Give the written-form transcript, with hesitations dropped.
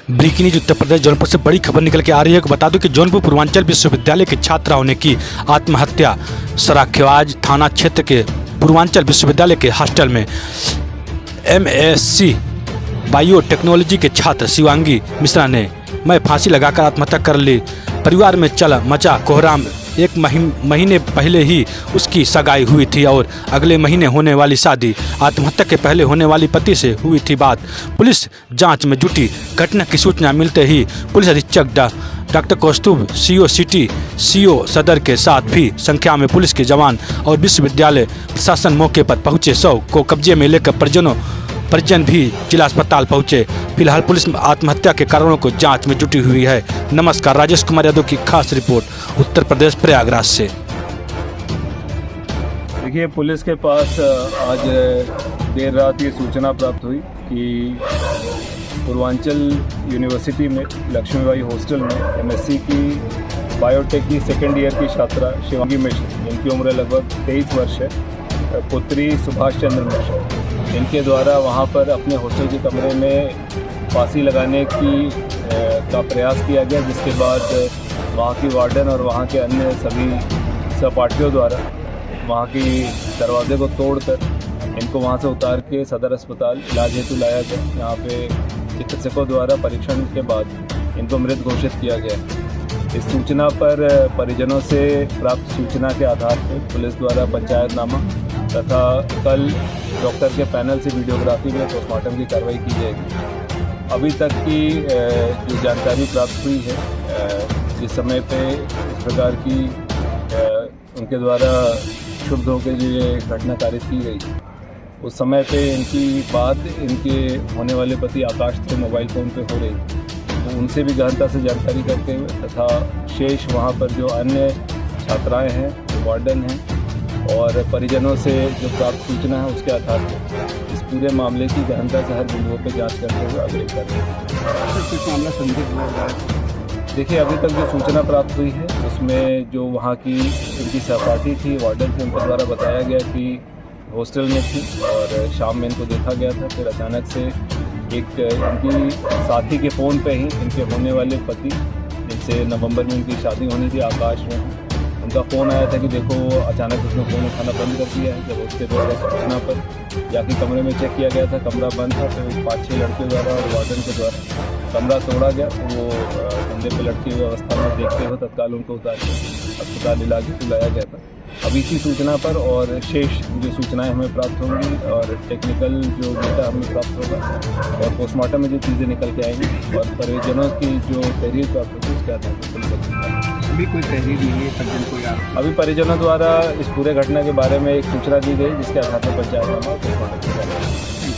Breaking news Uttar Pradesh Jaunpur से बड़ी खबर निकल के आ रही है। बता दूं कि जौनपुर पूर्वांचल विश्वविद्यालय के छात्राओं ने की आत्महत्या। सराखेवाज थाना क्षेत्र के पूर्वांचल विश्वविद्यालय के हॉस्टल में MSc बायोटेक्नोलॉजी के छात्र शिवांगी मिश्रा ने मैं फांसी लगाकर आत्महत्या कर ली। परिवार में मचा कोहराम। एक महीने पहले ही उसकी सगाई हुई थी और अगले महीने होने वाली शादी। आत्महत्या के पहले होने वाली पति से हुई थी बात। पुलिस जांच में जुटी। घटना की सूचना मिलते ही पुलिस अधीक्षक डॉक्टर कौस्तुभ CO सिटी CO सदर के साथ भी संख्या में पुलिस के जवान और विश्वविद्यालय प्रशासन मौके पर पहुंचे। शव को कब्जे में लेकर परिजन भी जिला अस्पताल पहुंचे। फिलहाल पुलिस आत्महत्या के कारणों को जांच में जुटी हुई है। नमस्कार, राजेश कुमार यादव की खास रिपोर्ट उत्तर प्रदेश प्रयागराज से। देखिए, पुलिस के पास आज देर रात ये सूचना प्राप्त हुई कि पूर्वांचल यूनिवर्सिटी में लक्ष्मीबाई हॉस्टल में MSc की बायोटेक की सेकेंड ईयर की छात्रा शिवांगी मिश्र, इनकी उम्र लगभग 23 वर्ष है, पुत्री सुभाष चंद्र मिश्र, इनके द्वारा वहाँ पर अपने हॉस्टल के कमरे में फांसी लगाने का प्रयास किया गया, जिसके बाद वहाँ की वार्डन और वहाँ के अन्य सभी सहपाठियों द्वारा वहाँ की दरवाजे को तोड़कर इनको वहाँ से उतार के सदर अस्पताल इलाज हेतु लाया गया। यहाँ पे चिकित्सकों द्वारा परीक्षण के बाद इनको मृत घोषित किया गया। इस सूचना पर परिजनों से प्राप्त सूचना के आधार पर पुलिस द्वारा पंचायतनामा तथा कल डॉक्टर के पैनल से वीडियोग्राफी में पोस्टमार्टम की कार्रवाई की जाएगी। अभी तक की जो जानकारी प्राप्त हुई है, जिस समय पे इस प्रकार की उनके द्वारा क्षुब्ध होकर जो ये घटना कारित की गई, उस समय पे इनकी बात इनके होने वाले पति आकाश के मोबाइल फ़ोन पे हो रही, तो उनसे भी गहनता से जानकारी करते हुए तथा शेष वहाँ पर जो अन्य छात्राएं हैं, जो वार्डन हैं और परिजनों से जो प्राप्त सूचना है, उसके आधार पर इस पूरे मामले की गहनता से हर बिंदुओं पर जांच करते हुए आगे कर रहे हैं। मामला संदिग्ध हुआ है। देखिए, अभी तक जो सूचना प्राप्त हुई है उसमें जो वहाँ की इनकी सहपाठी थी, वार्डन थे, उनके द्वारा बताया गया कि हॉस्टल में थी और शाम में इनको देखा गया था। फिर अचानक से एक इनकी साथी के फ़ोन पे ही इनके होने वाले पति, जिनसे नवंबर में उनकी शादी होनी थी, आकाश में, उनका फ़ोन आया था कि देखो, अचानक उसने फ़ोन उठाना बंद कर दिया है। जब उसके द्वारा सूचना पर जाके कमरे में चेक किया गया था, कमरा बंद था, तो 5-6 लड़कियों द्वारा और वार्डन के द्वारा कमरा तोड़ा गया। तो वो कंधे पे लटकी हुई अवस्था में देखते हुए तत्काल उनको उतार के अस्पताल इलाज हेतु लाया गया था। अब इसी सूचना पर और शेष जो सूचनाएं हमें प्राप्त होंगी और टेक्निकल जो डेटा हमें प्राप्त होगा और पोस्टमार्टम में जो चीज़ें निकल के आएंगी और परिजनों की जो तहरीर प्राप्त होगी, उसके आधार पर पुलिस अभी कोई तहरीर नहीं है परिजन को। अभी परिजनों द्वारा इस पूरे घटना के बारे में एक सूचना दी गई, जिसके आधार पर पंचायतनामा पोस्टमार्टम किया जाएगा।